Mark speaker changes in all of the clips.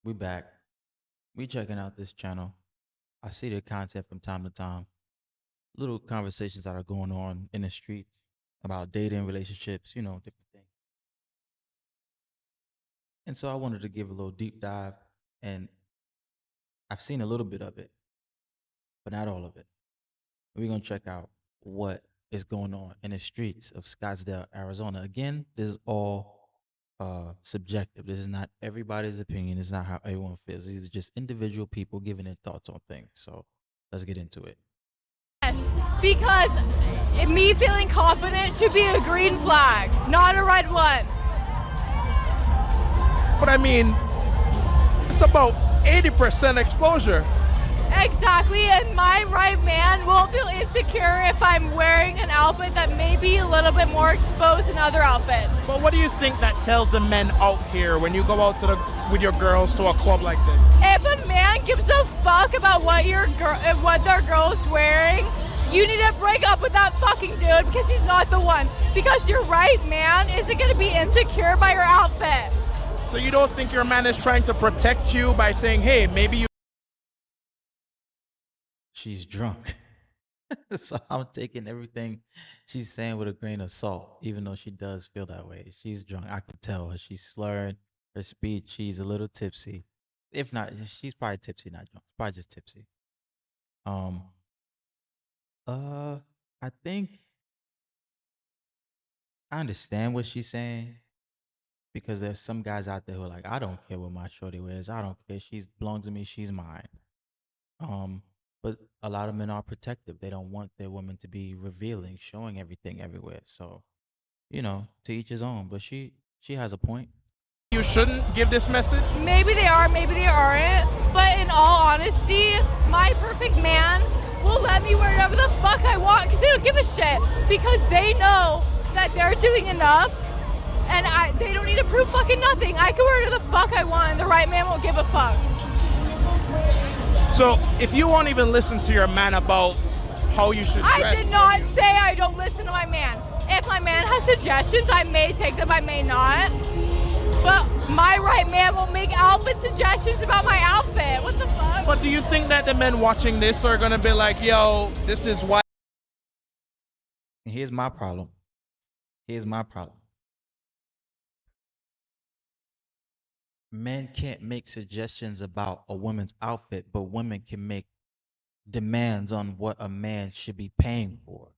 Speaker 1: We back. We checking out this channel. I see the content from time to time. Little conversations that are going on in the streets about dating, relationships, different things. And so I wanted to give a little deep dive, and I've seen a little bit of it, but not all of it. We're gonna check out what is going on in the streets of Scottsdale, Arizona. Again, this is all subjective. This is not everybody's opinion. It's not how everyone feels. These are just individual people giving their thoughts on things. So let's get into it.
Speaker 2: Yes, because me feeling confident should be a green flag, not a red one.
Speaker 3: But I mean, it's about 80% exposure.
Speaker 2: Exactly, and my right man won't feel insecure if I'm wearing an outfit that may be a little bit more exposed than other outfits.
Speaker 3: But what do you think that tells the men out here when you go out with your girls to a club like this?
Speaker 2: If a man gives a fuck about what their girl's wearing, you need to break up with that fucking dude because he's not the one. Because your right man isn't going to be insecure by your outfit.
Speaker 3: So you don't think your man is trying to protect you by saying, hey, maybe you...
Speaker 1: She's drunk. So I'm taking everything she's saying with a grain of salt, even though she does feel that way. She's drunk. I can tell her. She's slurring her speech. She's a little tipsy. If not, she's probably tipsy, not drunk. Probably just tipsy. Um, I think I understand what she's saying because there's some guys out there who are like, I don't care what my shorty wears. I don't care. She's belongs to me. She's mine. But a lot of men are protective. They don't want their women to be revealing, showing everything everywhere. So, to each his own. But she has a point.
Speaker 3: You shouldn't give this message?
Speaker 2: Maybe they are, maybe they aren't. But in all honesty, my perfect man will let me wear whatever the fuck I want because they don't give a shit. Because they know that they're doing enough and they don't need to prove fucking nothing. I can wear whatever the fuck I want and the right man won't give a fuck.
Speaker 3: So if you won't even listen to your man about how you should dress...
Speaker 2: I did not say I don't listen to my man. If my man has suggestions, I may take them, I may not. But my right man will make outfit suggestions about my outfit. What the fuck?
Speaker 3: But do you think that the men watching this are going to be like, yo, this is why...
Speaker 1: Here's my problem. Men can't make suggestions about a woman's outfit, but women can make demands on what a man should be paying for.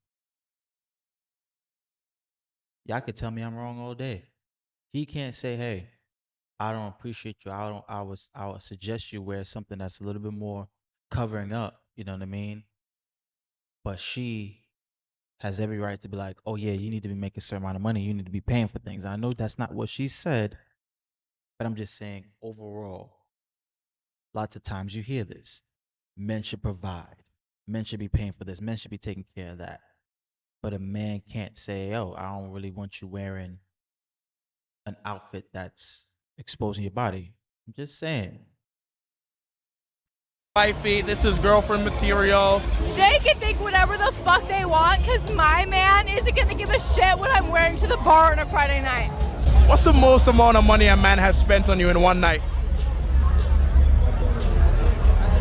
Speaker 1: Y'all could tell me I'm wrong all day. He can't say, "Hey, I don't appreciate you. I would suggest you wear something that's a little bit more covering up." You know what I mean? But she has every right to be like, "Oh yeah, you need to be making a certain amount of money. You need to be paying for things." I know that's not what she said, but I'm just saying overall, lots of times you hear this. Men should provide. Men should be paying for this. Men should be taking care of that. But a man can't say, "Oh, I don't really want you wearing an outfit that's exposing your body." I'm just saying.
Speaker 3: Wifey, this is girlfriend material.
Speaker 2: They can think whatever the fuck they want because my man isn't going to give a shit what I'm wearing to the bar on a Friday night.
Speaker 3: What's the most amount of money a man has spent on you in one night?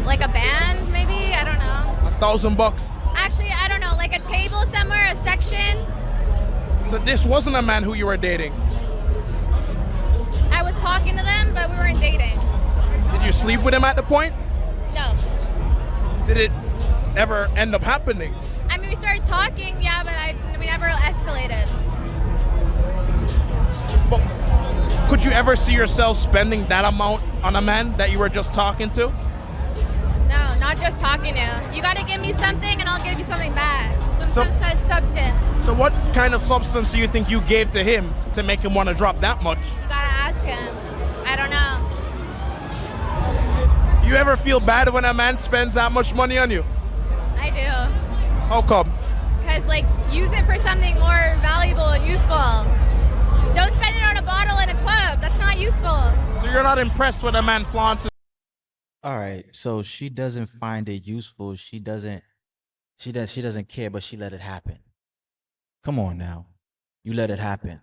Speaker 4: Like a band, maybe? I don't know.
Speaker 3: $1,000.
Speaker 4: Actually, I don't know. Like a table somewhere, a section.
Speaker 3: So this wasn't a man who you were dating.
Speaker 4: I was talking to them, but we weren't dating.
Speaker 3: Did you sleep with him at the point?
Speaker 4: No.
Speaker 3: Did it ever end up happening?
Speaker 4: I mean, we started talking, yeah, but we never escalated.
Speaker 3: But could you ever see yourself spending that amount on a man that you were just talking to?
Speaker 4: No, not just talking to. You gotta give me something and I'll give you something back. Some substance.
Speaker 3: So what kind of substance do you think you gave to him to make him want to drop that much?
Speaker 4: You gotta ask him. I don't know.
Speaker 3: You ever feel bad when a man spends that much money on you?
Speaker 4: I do.
Speaker 3: How come?
Speaker 4: Because, use it for something more valuable and useful. Don't spend it on a bottle in a club. That's not useful.
Speaker 3: So you're not impressed when a man flaunts it?
Speaker 1: All right, so she doesn't find it useful. She doesn't care, but she let it happen. Come on now. You let it happen.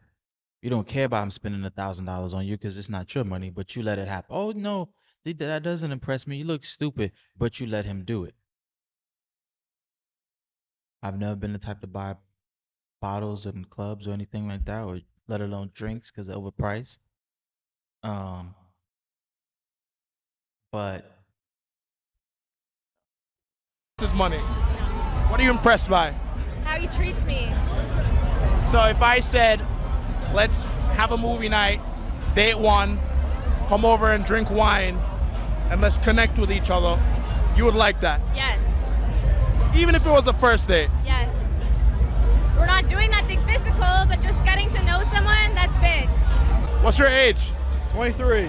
Speaker 1: You don't care about him spending $1,000 on you because it's not your money, but you let it happen. Oh no, See, that doesn't impress me. You look stupid, but you let him do it. I've never been the type to buy bottles in clubs or anything like that, or let alone drinks because they're overpriced. Um, but
Speaker 3: His money. What are you impressed by?
Speaker 4: How he treats me.
Speaker 3: So if I said, let's have a movie night, date one, come over and drink wine, and let's connect with each other, you would like that?
Speaker 4: Yes.
Speaker 3: Even if it was a first date?
Speaker 4: Yes. We're not doing nothing physical, but just getting to know someone, that's big.
Speaker 3: What's your age?
Speaker 5: 23.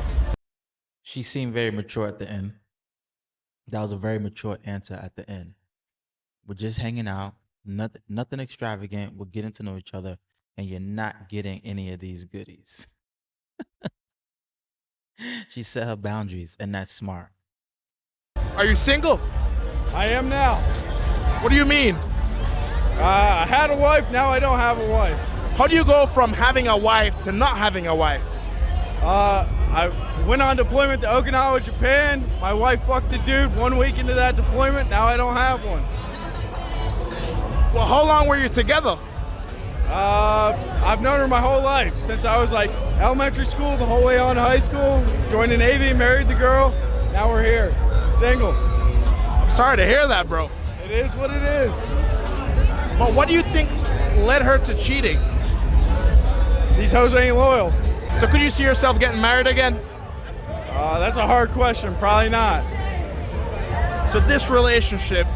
Speaker 1: she seemed very mature at the end. That was a very mature answer at the end. We're just hanging out, nothing extravagant. We're getting to know each other, and you're not getting any of these goodies. She set her boundaries, and that's smart.
Speaker 3: Are you single?
Speaker 5: I am now.
Speaker 3: What do you mean?
Speaker 5: I had a wife, now I don't have a wife.
Speaker 3: How do you go from having a wife to not having a wife?
Speaker 5: I went on deployment to Okinawa, Japan. My wife fucked a dude 1 week into that deployment, now I don't have one.
Speaker 3: Well, how long were you together?
Speaker 5: I've known her my whole life, since I was like elementary school, the whole way on to high school, joined the Navy, married the girl, now we're here, single.
Speaker 3: I'm sorry to hear that, bro.
Speaker 5: It is what it is.
Speaker 3: But what do you think led her to cheating?
Speaker 5: These hoes ain't loyal.
Speaker 3: So could you see yourself getting married again?
Speaker 5: That's a hard question, probably not.
Speaker 3: So this relationship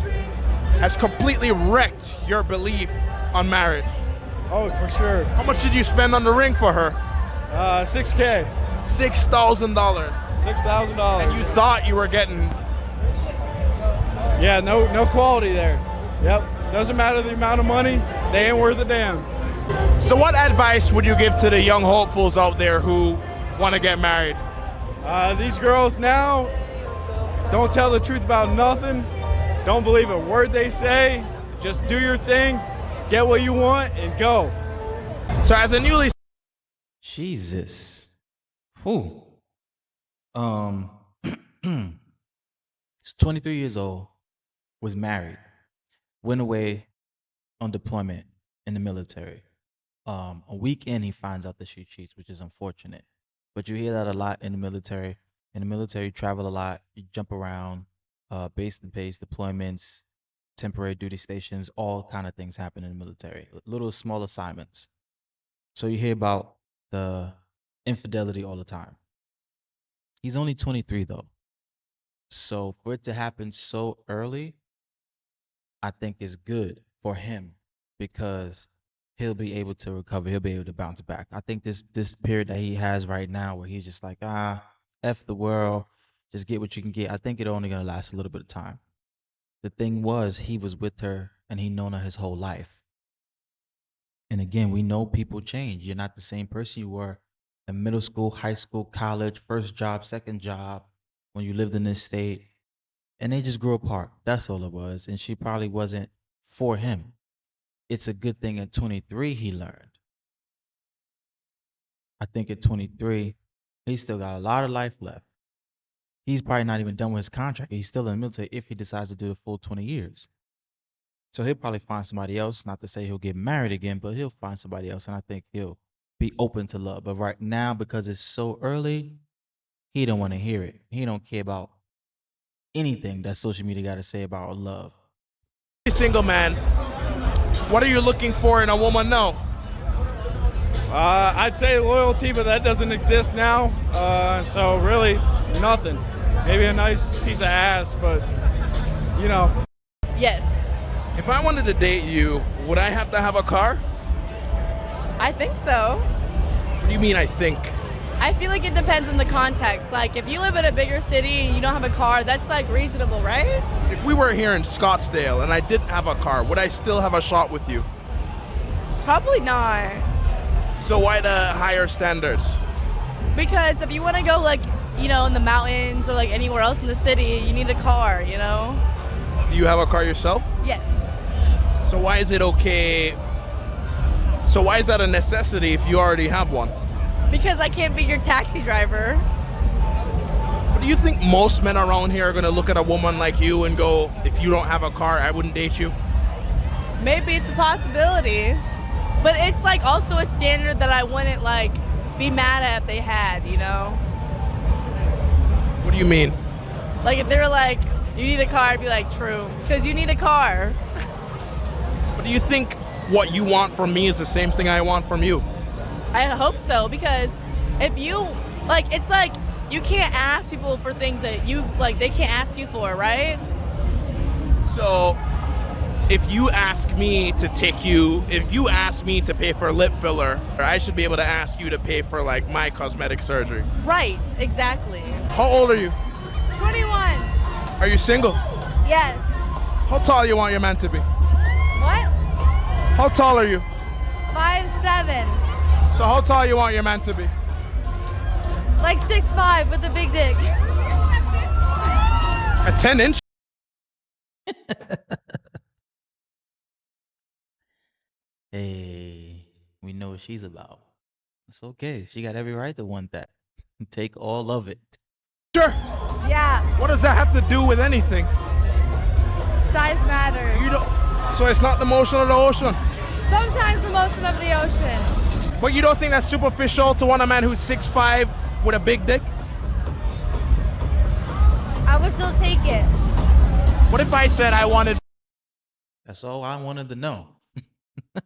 Speaker 3: has completely wrecked your belief on marriage.
Speaker 5: Oh, for sure.
Speaker 3: How much did you spend on the ring for her?
Speaker 5: $6K,
Speaker 3: $6,000.
Speaker 5: $6,000.
Speaker 3: And you thought you were getting...
Speaker 5: Yeah, no quality there. Yep, doesn't matter the amount of money, they ain't worth a damn.
Speaker 3: So what advice would you give to the young hopefuls out there who want to get married?
Speaker 5: These girls now don't tell the truth about nothing, don't believe a word they say, just do your thing, get what you want, and go.
Speaker 3: So as a newly...
Speaker 1: Jesus. Whew. He's 23 years old, was married, went away on deployment in the military. A week in, he finds out that she cheats, which is unfortunate. But you hear that a lot in the military. In the military, you travel a lot, you jump around, base to base, deployments, temporary duty stations, all kind of things happen in the military. Little small assignments. So you hear about the infidelity all the time. He's only 23 though. So for it to happen so early, I think is good for him because he'll be able to recover. He'll be able to bounce back. I think this period that he has right now where he's just like, F the world, just get what you can get. I think it's only going to last a little bit of time. The thing was, he was with her and he known her his whole life. And again, we know people change. You're not the same person you were in middle school, high school, college, first job, second job, when you lived in this state. And they just grew apart. That's all it was. And she probably wasn't for him. It's a good thing at 23 he learned. I think at 23, he's still got a lot of life left. He's probably not even done with his contract. He's still in the military if he decides to do the full 20 years. So he'll probably find somebody else. Not to say he'll get married again, but he'll find somebody else. And I think he'll be open to love. But right now, because it's so early, he don't want to hear it. He don't care about anything that social media got to say about love.
Speaker 3: Single man, what are you looking for in a woman now?
Speaker 5: I'd say loyalty, but that doesn't exist now. So really, nothing. Maybe a nice piece of ass, but you know.
Speaker 2: Yes,
Speaker 3: If I wanted to date you, would I have to have a car?
Speaker 2: I think so.
Speaker 3: What do you mean I think?
Speaker 2: I feel like it depends on the context. Like, if you live in a bigger city and you don't have a car, that's like reasonable, right?
Speaker 3: If we were here in Scottsdale and I didn't have a car, would I still have a shot with you?
Speaker 2: Probably not.
Speaker 3: So why the higher standards?
Speaker 2: Because if you want to go, like, you know, in the mountains or like anywhere else in the city, you need a car, you know?
Speaker 3: Do you have a car yourself?
Speaker 2: Yes.
Speaker 3: So why is it okay? So why is that a necessity if you already have one?
Speaker 2: Because I can't be your taxi driver.
Speaker 3: But you think most men around here are gonna look at a woman like you and go, if you don't have a car, I wouldn't date you?
Speaker 6: Maybe it's a possibility, but it's like also a standard that I wouldn't like be mad at if they had, you know?
Speaker 3: What do you mean?
Speaker 6: Like if they were like, you need a car, I'd be like, true, because you need a car.
Speaker 3: But do you think what you want from me is the same thing I want from you?
Speaker 6: I hope so, because if you, like, it's like you can't ask people for things that you, like, they can't ask you for, right?
Speaker 3: So, if you ask me to take you, if you ask me to pay for lip filler, I should be able to ask you to pay for, like, my cosmetic surgery.
Speaker 6: Right, exactly.
Speaker 3: How old are you?
Speaker 6: 21.
Speaker 3: Are you single?
Speaker 6: Yes.
Speaker 3: How tall you want your man to be?
Speaker 6: What?
Speaker 3: How tall are you?
Speaker 6: 5'7".
Speaker 3: So how tall you want your man to be?
Speaker 6: Like 6'5" with a big dick.
Speaker 3: A 10-inch?
Speaker 1: Hey, we know what she's about. It's okay. She got every right to want that. Take all of it.
Speaker 3: Sure.
Speaker 6: Yeah,
Speaker 3: What does that have to do with anything?
Speaker 6: size matters.
Speaker 3: You don't. So it's not the motion of the ocean.
Speaker 6: Sometimes the motion of the ocean.
Speaker 3: But you don't think that's superficial to want a man who's 6'5" with a big dick?
Speaker 6: I would still take it.
Speaker 3: What if I said I wanted?
Speaker 1: That's all I wanted to know.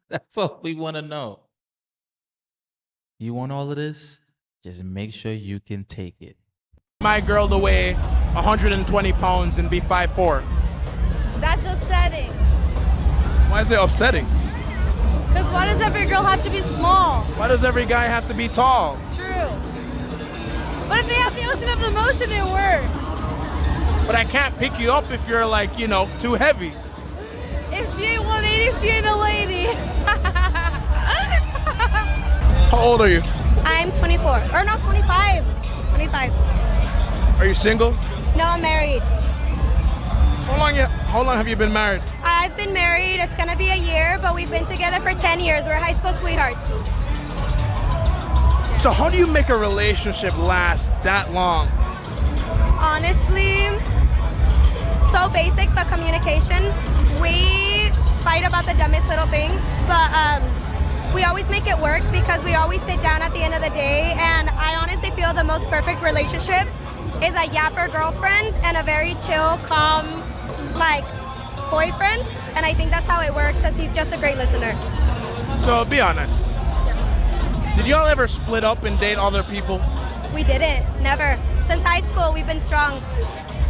Speaker 1: That's all we want to know. You want all of this? Just make sure you can take it.
Speaker 3: My girl to weigh 120 pounds and be 5'4".
Speaker 6: That's upsetting.
Speaker 3: Why is it upsetting?
Speaker 6: Because why does every girl have to be small?
Speaker 3: Why does every guy have to be tall?
Speaker 6: True. But if they have the ocean of the motion, it works.
Speaker 3: But I can't pick you up if you're like, you know, too heavy.
Speaker 6: If she ain't 180, she ain't a lady.
Speaker 3: How old are you?
Speaker 7: I'm 24, or no, 25. 25.
Speaker 3: Are you single?
Speaker 7: No, I'm married.
Speaker 3: How long have you been married?
Speaker 7: I've been married, it's gonna be a year, but we've been together for 10 years. We're high school sweethearts.
Speaker 3: So how do you make a relationship last that long?
Speaker 7: Honestly, so basic, but communication. We fight about the dumbest little things, but we always make it work because we always sit down at the end of the day, and I honestly feel the most perfect relationship is a yapper girlfriend and a very chill, calm, like, boyfriend, and I think that's how it works because he's just a great listener.
Speaker 3: So be honest. Did y'all ever split up and date other people?
Speaker 7: We didn't, never. Since high school, we've been strong.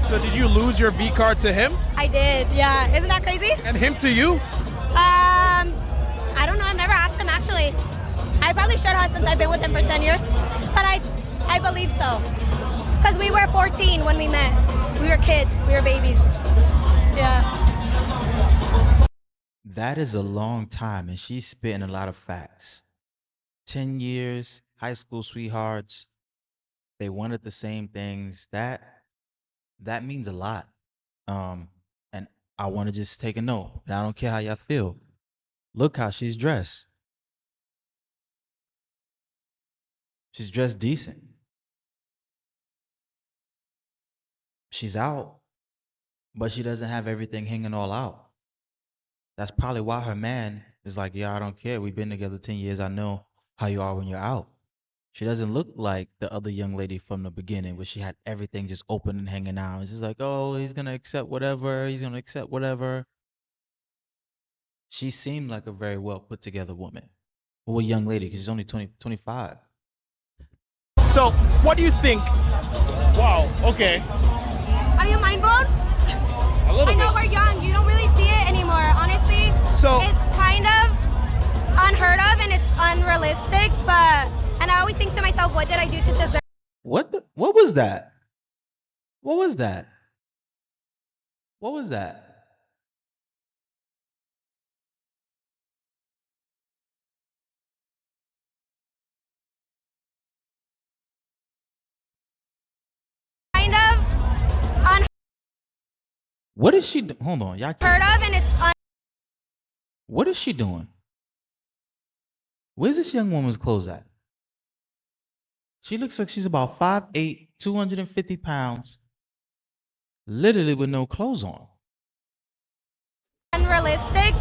Speaker 3: So did you lose your V card to him?
Speaker 7: I did, yeah. Isn't that crazy?
Speaker 3: And him to you?
Speaker 7: I don't know, I've never asked him actually. I probably should have since I've been with him for 10 years, but I believe so. Because we were 14 when we met. We were kids, we were babies. Yeah.
Speaker 1: That is a long time, and she's spitting a lot of facts. 10 years, high school sweethearts. They wanted the same things. That means a lot. And I want to just take a note. And I don't care how y'all feel. Look how she's dressed. She's dressed decent. She's out, but she doesn't have everything hanging all out. That's probably why her man is like, yeah, I don't care. We've been together 10 years. I know how you are when you're out. She doesn't look like the other young lady from the beginning where she had everything just open and hanging out. It's just like, oh, he's going to accept whatever. He's going to accept whatever. She seemed like a very well put together woman. Or a young lady, because she's only 25.
Speaker 3: So what do you think? Wow, okay.
Speaker 7: Are you mind blown?
Speaker 3: A little
Speaker 7: I know
Speaker 3: bit.
Speaker 7: we're young. You don't really see it anymore. Honestly,
Speaker 3: So-
Speaker 7: it's kind of unheard of and it's unrealistic. And I always think to myself, what did I do to deserve?
Speaker 1: What was that? What was that? What was that?
Speaker 7: Kind of
Speaker 1: What is she hold on, y'all
Speaker 7: unheard
Speaker 1: can't.
Speaker 7: of and it's
Speaker 1: What is she doing? Where's this young woman's clothes at? She looks like she's about 5'8", 250 pounds, literally with no clothes on.
Speaker 7: Unrealistic,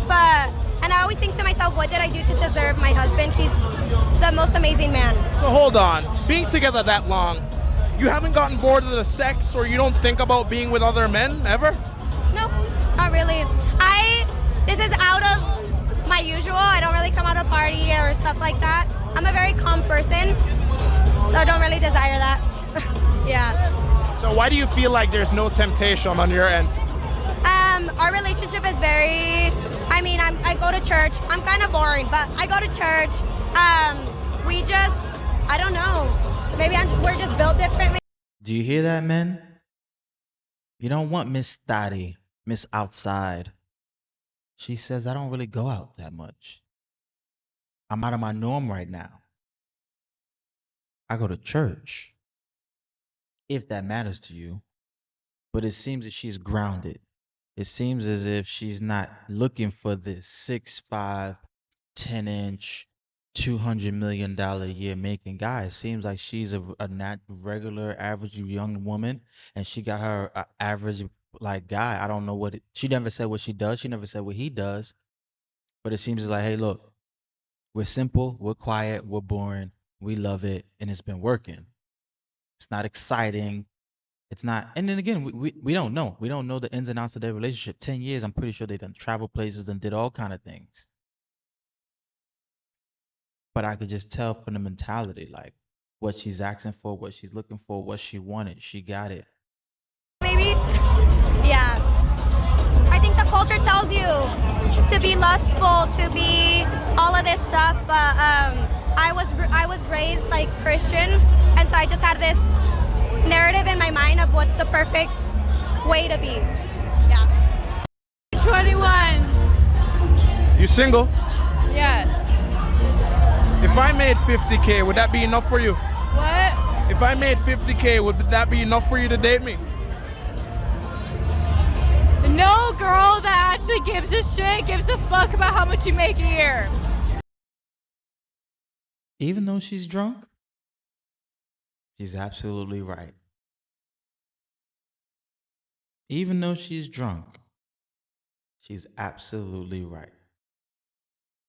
Speaker 7: and I always think to myself, what did I do to deserve my husband? He's the most amazing man.
Speaker 3: So hold on, being together that long, you haven't gotten bored of the sex, or you don't think about being with other men ever?
Speaker 7: Nope, not really. This is out of my usual. I don't really come out to party or stuff like that. I'm a very calm person, so I don't really desire that. Yeah.
Speaker 3: So why do you feel like there's no temptation on your end?
Speaker 7: Our relationship is very, I go to church. I'm kind of boring, but I go to church. I don't know. Maybe we're just built different.
Speaker 1: Do you hear that, men? You don't want Miss Thotty, Miss Outside. She says, I don't really go out that much. I'm out of my norm right now. I go to church, if that matters to you. But it seems that she's grounded. It seems as if she's not looking for this 6'5", 10-inch, $200 million a year making guy. It seems like she's a not regular, average young woman, and she got her average like guy. I don't know what she never said what she does. She never said what he does. But it seems like, hey, look, we're simple, we're quiet, we're boring, we love it, and it's been working. It's not exciting. It's not, and then again, we don't know. We don't know the ins and outs of their relationship. 10 years, I'm pretty sure they done travel places and did all kind of things. But I could just tell from the mentality, like what she's asking for, what she's looking for, what she wanted. She got it.
Speaker 7: Maybe, yeah. I think the culture tells you to be lustful, to be all of this stuff, but I was raised like Christian, and so I just had this narrative in my mind of what the perfect way to be. Yeah.
Speaker 2: 21.
Speaker 3: You single?
Speaker 2: Yes.
Speaker 3: If I made 50K, would that be enough for you?
Speaker 2: What?
Speaker 3: If I made 50K, would that be enough for you to date me?
Speaker 2: No girl that actually gives a shit, gives a fuck about how much you make a year.
Speaker 1: Even though she's drunk, she's absolutely right. Even though she's drunk, she's absolutely right.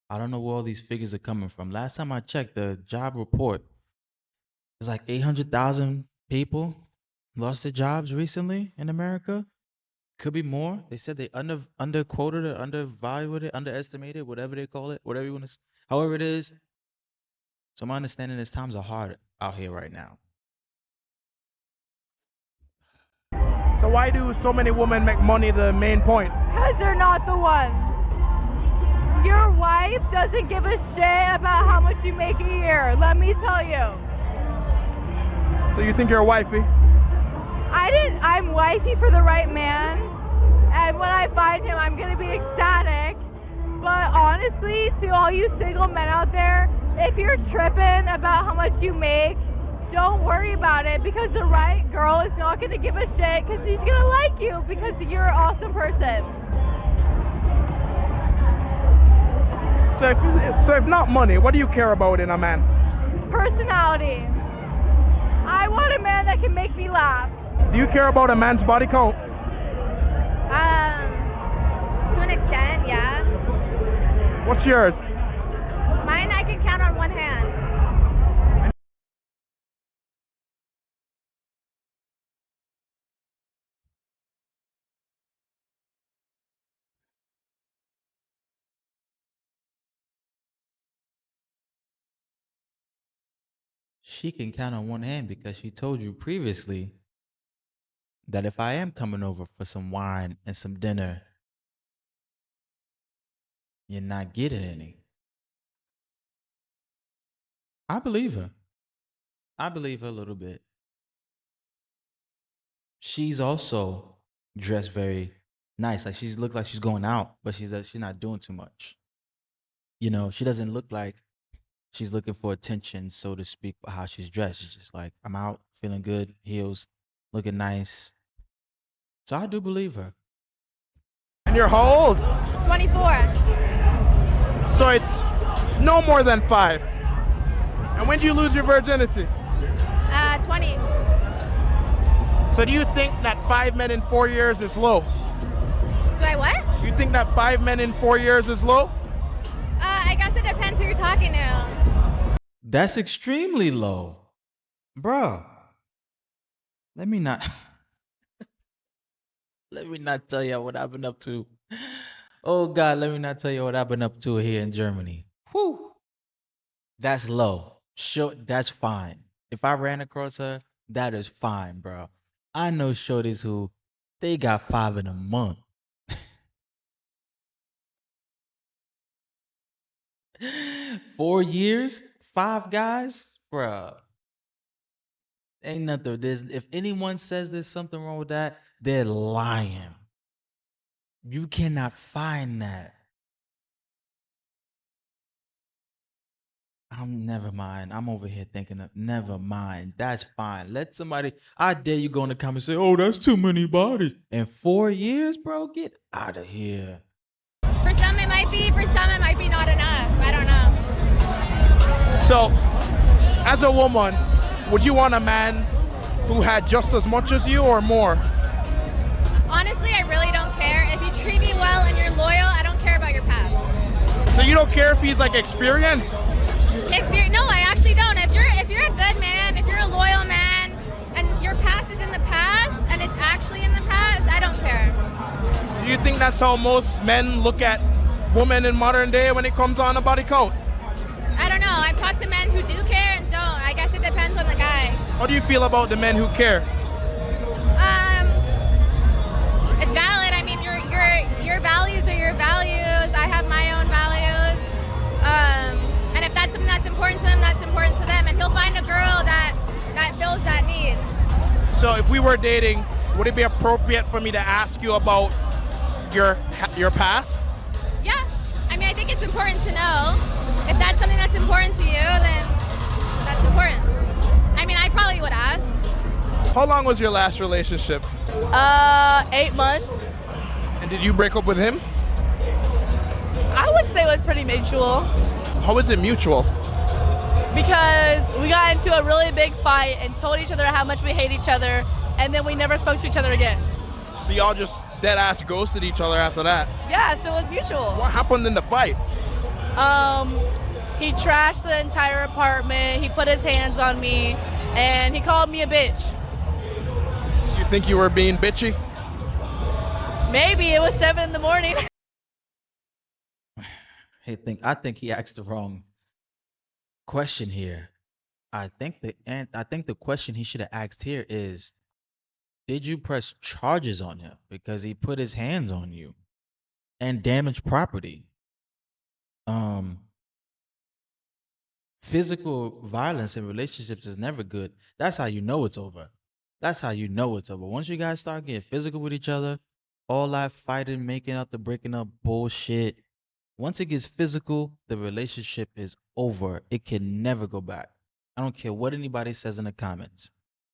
Speaker 1: I don't know where all these figures are coming from. Last time I checked the job report, there's like 800,000 people lost their jobs recently in America. Could be more. They said they underquoted or undervalued it, underestimated, whatever they call it, whatever you want to, however it is. So my understanding is times are hard out here right now.
Speaker 3: So why do so many women make money the main point?
Speaker 2: Because they're not the one. Your wife doesn't give a shit about how much you make a year. Let me tell you.
Speaker 3: So you think you're wifey?
Speaker 2: I'm wifey for the right man. And when I find him, I'm going to be ecstatic. But honestly, to all you single men out there, if you're tripping about how much you make, don't worry about it, because the right girl is not going to give a shit, because she's going to like you because you're an awesome person.
Speaker 3: So if not money, what do you care about in a man?
Speaker 2: Personality. I want a man that can make me laugh.
Speaker 3: Do you care about a man's body count?
Speaker 4: To an extent, yeah.
Speaker 3: What's yours?
Speaker 4: Mine I can count on one hand.
Speaker 1: She can count on one hand because she told you previously that if I am coming over for some wine and some dinner, you're not getting any. I believe her. I believe her a little bit. She's also dressed very nice. Like she looks like she's going out, but she's not doing too much. You know, she doesn't look like she's looking for attention, so to speak, for how she's dressed. She's just like, I'm out, feeling good, heels, looking nice. So I do believe her.
Speaker 3: And you're how old?
Speaker 4: 24.
Speaker 3: So it's no more than 5. And when do you lose your virginity?
Speaker 4: 20.
Speaker 3: So do you think that 5 men in 4 years is low?
Speaker 4: Do I what?
Speaker 3: You think that 5 men in 4 years is low?
Speaker 4: I guess it depends who you're talking to.
Speaker 1: That's extremely low. Bruh. Let me not let me not tell you what I've been up to. Oh God, let me not tell you what I've been up to here in Germany. Whew. That's low. Sure, that's fine. If I ran across her, that is fine, bro. I know shorties who they got 5 in a month. 4 years, 5 guys, bruh. Ain't nothing. If anyone says there's something wrong with that, they're lying. You cannot find that. Never mind. I'm over here thinking of never mind. That's fine. Let somebody. I dare you go in the comments and say, "Oh, that's too many bodies." In 4 years, bro, get out of here.
Speaker 4: For some it might be, for some it might be not enough. I don't know.
Speaker 3: So, as a woman, would you want a man who had just as much as you or more?
Speaker 4: Honestly, I really don't care. If you treat me well and you're loyal, I don't care about your past.
Speaker 3: So you don't care if he's like experienced?
Speaker 4: No, I actually don't. If you're a good man, if you're a loyal man, and your past is in the past, and it's actually in the past, I don't care.
Speaker 3: Do you think that's how most men look at women in modern day when it comes on a body count?
Speaker 4: I don't know. I've talked to men who do care and don't. I guess it depends on the guy.
Speaker 3: How do you feel about the men who care?
Speaker 4: It's valid. I mean, your values are your values. I have my own values. And if that's something that's important to them, that's important to them. And he'll find a girl that fills that need.
Speaker 3: So if we were dating, would it be appropriate for me to ask you about your past?
Speaker 4: Yeah. I mean, I think it's important to know. If that's something that's important to you, then that's important. I mean, I probably would ask.
Speaker 3: How long was your last relationship?
Speaker 6: 8 months.
Speaker 3: And did you break up with him?
Speaker 6: I would say it was pretty mutual
Speaker 3: How is it mutual?
Speaker 6: because we got into a really big fight and told each other how much we hate each other, and then we never spoke to each other again.
Speaker 3: So y'all just dead ass ghosted each other after that.
Speaker 6: Yeah, so it was mutual.
Speaker 3: What happened in the fight?
Speaker 6: He trashed the entire apartment, he put his hands on me, and he called me a bitch.
Speaker 3: Do you think you were being bitchy?
Speaker 6: Maybe it was 7 in the morning.
Speaker 1: I think he asked the wrong question here. I think the question he should have asked here is, did you press charges on him because he put his hands on you and damaged property? Physical violence in relationships is never good. That's how you know it's over. That's how you know it's over. Once you guys start getting physical with each other, all that fighting, making up, the breaking up bullshit. Once it gets physical, the relationship is over. It can never go back. I don't care what anybody says in the comments.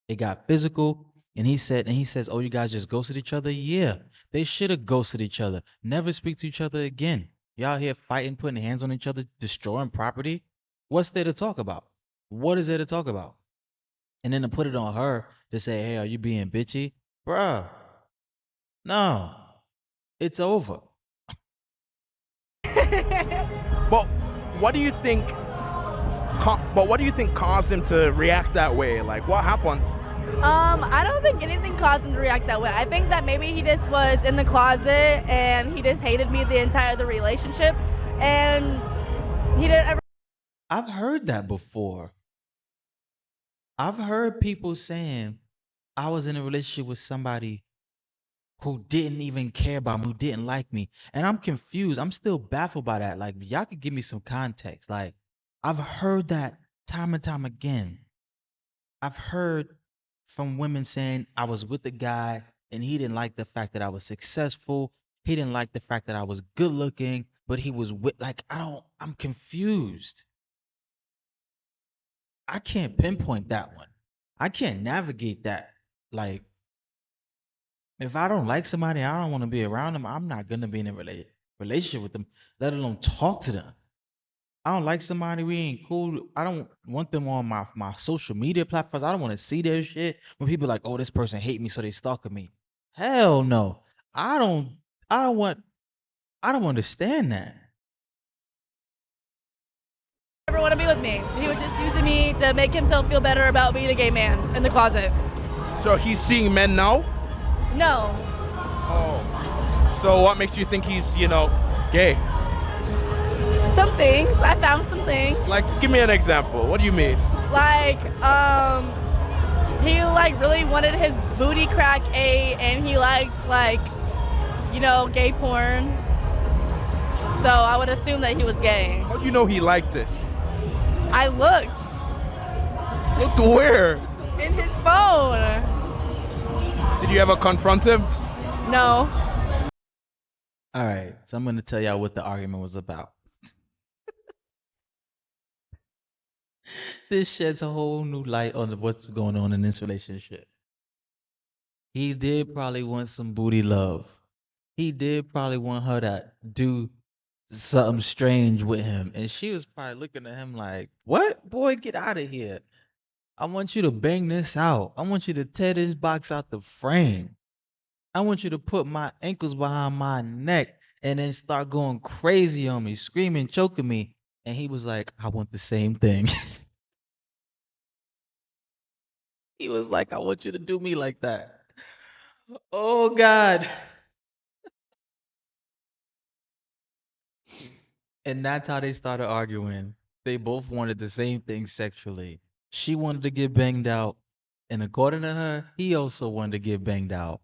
Speaker 1: It got physical, and he says, "Oh, you guys just ghosted each other." Yeah, they should have ghosted each other. Never speak to each other again. Y'all here fighting, putting hands on each other, destroying property. What's there to talk about? What is there to talk about? And then to put it on her to say, "Hey, are you being bitchy?" Bruh. No. It's over.
Speaker 3: But what do you think? But what do you think caused him to react that way? Like, what happened?
Speaker 6: I don't think anything caused him to react that way. I think that maybe he just was in the closet and he just hated me the entire the relationship, and he didn't ever.
Speaker 1: I've heard that before. I've heard people saying I was in a relationship with somebody who didn't even care about me, who didn't like me. And I'm confused. I'm still baffled by that. Like, y'all could give me some context. Like, I've heard that time and time again. I've heard from women saying I was with a guy and he didn't like the fact that I was successful. He didn't like the fact that I was good looking, but he was with, like, I'm confused. I can't pinpoint that one. I can't navigate that. Like, if I don't like somebody, I don't want to be around them, I'm not going to be in a relationship with them, let alone talk to them. I don't like somebody, we ain't cool. I don't want them on my social media platforms. I don't want to see their shit. When people like, oh, this person hate me, so they stalking me. Hell no. I don't. I don't want. I don't understand that.
Speaker 6: Never want to be with me. He was just using me to make himself feel better about being a gay man in the closet.
Speaker 3: So he's seeing men now?
Speaker 6: No.
Speaker 3: Oh. So what makes you think he's, gay?
Speaker 6: Some things. I found some things.
Speaker 3: Like, give me an example. What do you mean?
Speaker 6: Like, he like really wanted his booty crack ate, and he liked gay porn. So I would assume that he was gay.
Speaker 3: How do you know he liked it?
Speaker 6: I looked
Speaker 3: Look where?
Speaker 6: in his phone.
Speaker 3: Did you ever confront him?
Speaker 6: No.
Speaker 1: All right. So I'm gonna tell y'all what the argument was about. This sheds a whole new light on what's going on in this relationship. He did probably want some booty love. He did probably want her to do something strange with him. And she was probably looking at him like, what? Boy, get out of here. I want you to bang this out. I want you to tear this box out the frame. I want you to put my ankles behind my neck and then start going crazy on me, screaming, choking me. And he was like, I want the same thing. He was like, I want you to do me like that. Oh, God. And that's how they started arguing. They both wanted the same thing sexually. She wanted to get banged out. And according to her, he also wanted to get banged out.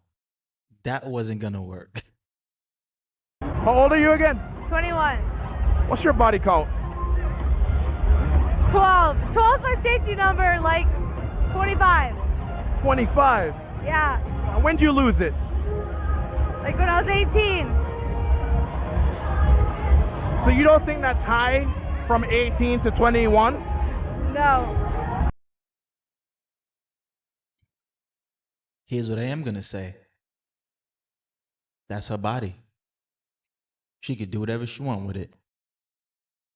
Speaker 1: That wasn't going to work.
Speaker 3: How old are you again?
Speaker 8: 21.
Speaker 3: What's your body count?
Speaker 8: 12. 12 is my safety number, like 25.
Speaker 3: 25.
Speaker 8: Yeah,
Speaker 3: When did you lose it?
Speaker 8: like when I was 18.
Speaker 3: So you don't think that's high from 18 to 21?
Speaker 8: No.
Speaker 1: Here's what I am going to say. That's her body. She could do whatever she want with it.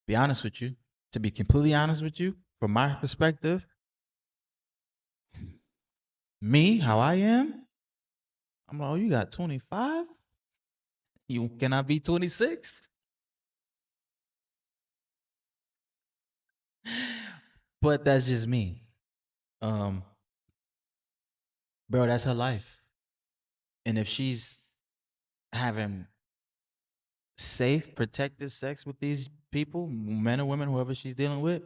Speaker 1: Be honest with you. To be completely honest with you, from my perspective, me, how I am, I'm like, oh, you got 25? Can I be 26? But that's just me. Bro, that's her life. And if she's having safe, protected sex with these people, men or women, whoever she's dealing with,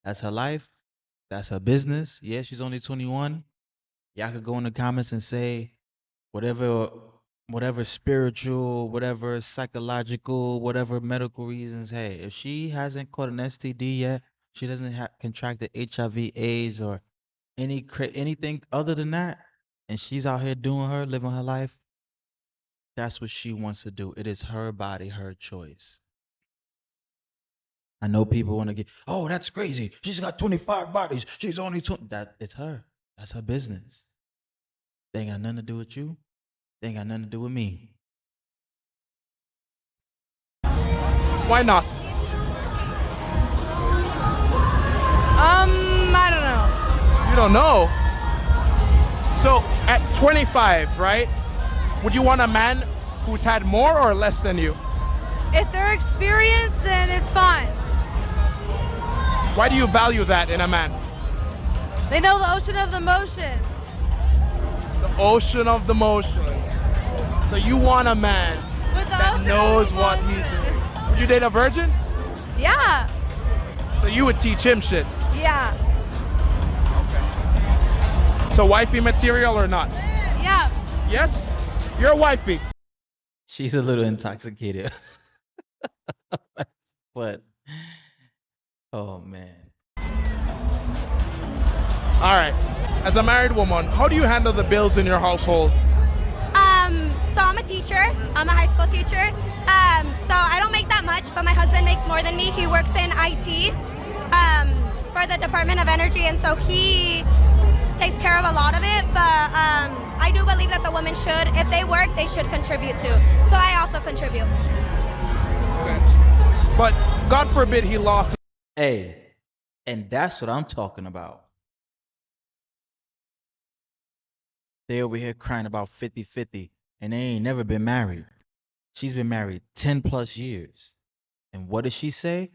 Speaker 1: that's her life. That's her business. Yeah, she's only 21. Y'all could go in the comments and say whatever spiritual, whatever psychological, whatever medical reasons. Hey, if she hasn't caught an STD yet, she doesn't have contracted HIV, AIDS, or anything other than that, and she's out here doing her, living her life, that's what she wants to do. It is her body, her choice. I know people want to get, oh, that's crazy. She's got 25 bodies. She's only 20. It's her. That's her business. They ain't got nothing to do with you. They ain't got nothing to do with me.
Speaker 3: Why not?
Speaker 8: I don't know.
Speaker 3: You don't know. So at 25, right? Would you want a man who's had more or less than you?
Speaker 8: If they're experienced, then it's fine.
Speaker 3: Why do you value that in a man?
Speaker 8: They know the ocean of the motion.
Speaker 3: The ocean of the motion. So you want a man
Speaker 8: With the
Speaker 3: that
Speaker 8: ocean of
Speaker 3: knows
Speaker 8: the
Speaker 3: what
Speaker 8: motion.
Speaker 3: he's doing. Would you date a virgin?
Speaker 8: Yeah.
Speaker 3: So you would teach him shit.
Speaker 8: Yeah.
Speaker 3: So wifey material or not?
Speaker 8: Yeah.
Speaker 3: Yes? You're wifey.
Speaker 1: She's a little intoxicated. But, oh man.
Speaker 3: All right. As a married woman, how do you handle the bills in your household?
Speaker 7: So I'm a teacher. I'm a high school teacher. So I don't make that much, but my husband makes more than me. He works in IT for the Department of Energy, and so he takes care of a lot of it. But I do believe that the women should, if they work, they should contribute too. So I also contribute.
Speaker 3: But God forbid he lost.
Speaker 1: Hey, and that's what I'm talking about. They over here crying about 50-50, and they ain't never been married. She's been married 10 plus years. And what does she say?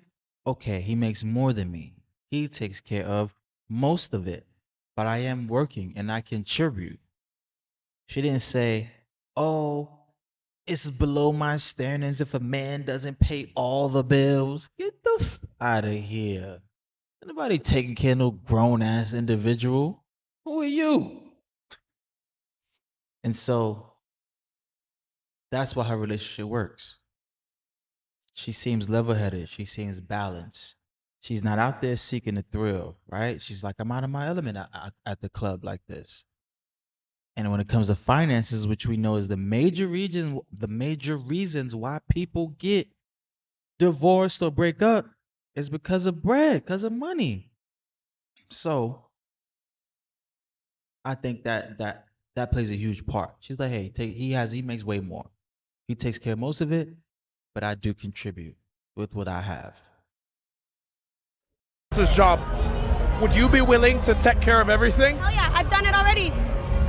Speaker 1: Okay, he makes more than me. He takes care of most of it. But I am working and I contribute. She didn't say, oh, it's below my standards if a man doesn't pay all the bills. Get the out of here. Nobody taking care of no grown ass individual. Who are you? And so that's why her relationship works. She seems level headed. She seems balanced. She's not out there seeking the thrill, right? She's like, I'm out of my element at the club like this. And when it comes to finances, which we know is the major reasons why people get divorced or break up, is because of bread, because of money. So I think that plays a huge part. She's like, hey, he makes way more. He takes care of most of it, but I do contribute with what I have.
Speaker 3: His job. Would you be willing to take care of everything?
Speaker 7: Oh yeah, I've done it already.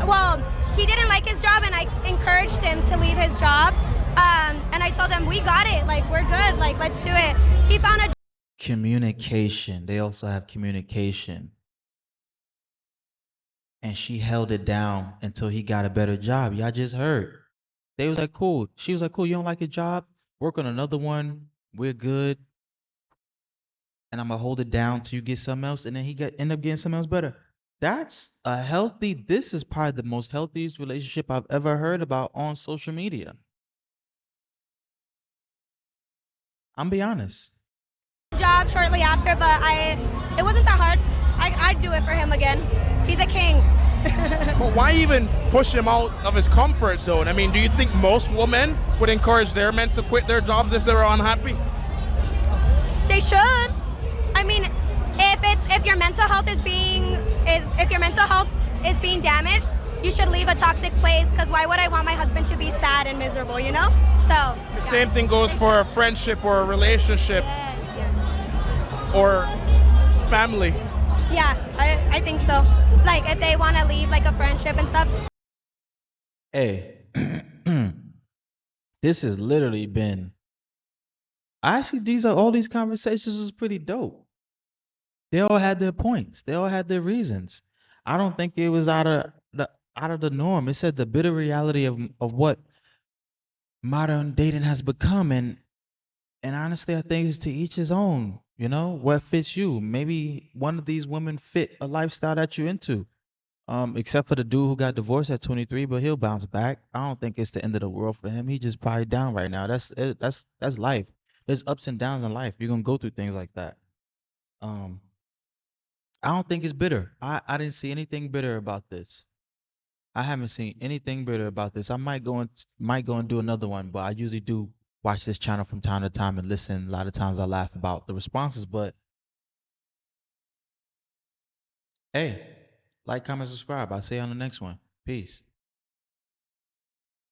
Speaker 7: Well, he didn't like his job, and I encouraged him to leave his job. And I told him, we got it. Like, we're good. Like, let's do it. He found a
Speaker 1: Communication. They also have communication. And she held it down until he got a better job. Y'all just heard. They was like, cool. She was like, cool, you don't like your job? Work on another one. We're good. And I'm going to hold it down till you get something else. And then he end up getting something else better. This is probably the most healthiest relationship I've ever heard about on social media. I'm be honest.
Speaker 7: job shortly after, but it wasn't that hard. I'd do it for him again. He's a king.
Speaker 3: But why even push him out of his comfort zone? I mean, do you think most women would encourage their men to quit their jobs if they were unhappy?
Speaker 7: They should. I mean, if your mental health is being damaged, you should leave a toxic place, because why would I want my husband to be sad and miserable, you know? So
Speaker 3: The same thing goes for a friendship or a relationship or family.
Speaker 7: Yeah, I think so. Like, if they want to leave, like, a friendship and stuff.
Speaker 1: Hey, this has literally been. Actually, all these conversations was pretty dope. They all had their points. They all had their reasons. I don't think it was out of the norm. It said the bitter reality of what modern dating has become, and honestly, I think it's to each his own. You know, what fits you. Maybe one of these women fit a lifestyle that you're into. Except for the dude who got divorced at 23, but he'll bounce back. I don't think it's the end of the world for him. He just probably down right now. That's life. There's ups and downs in life. You're gonna go through things like that. I don't think it's bitter. I didn't see anything bitter about this. I haven't seen anything bitter about this. I might go and do another one, but I usually do watch this channel from time to time and listen. A lot of times I laugh about the responses, but hey, like, comment, subscribe. I'll see you on the next one. Peace.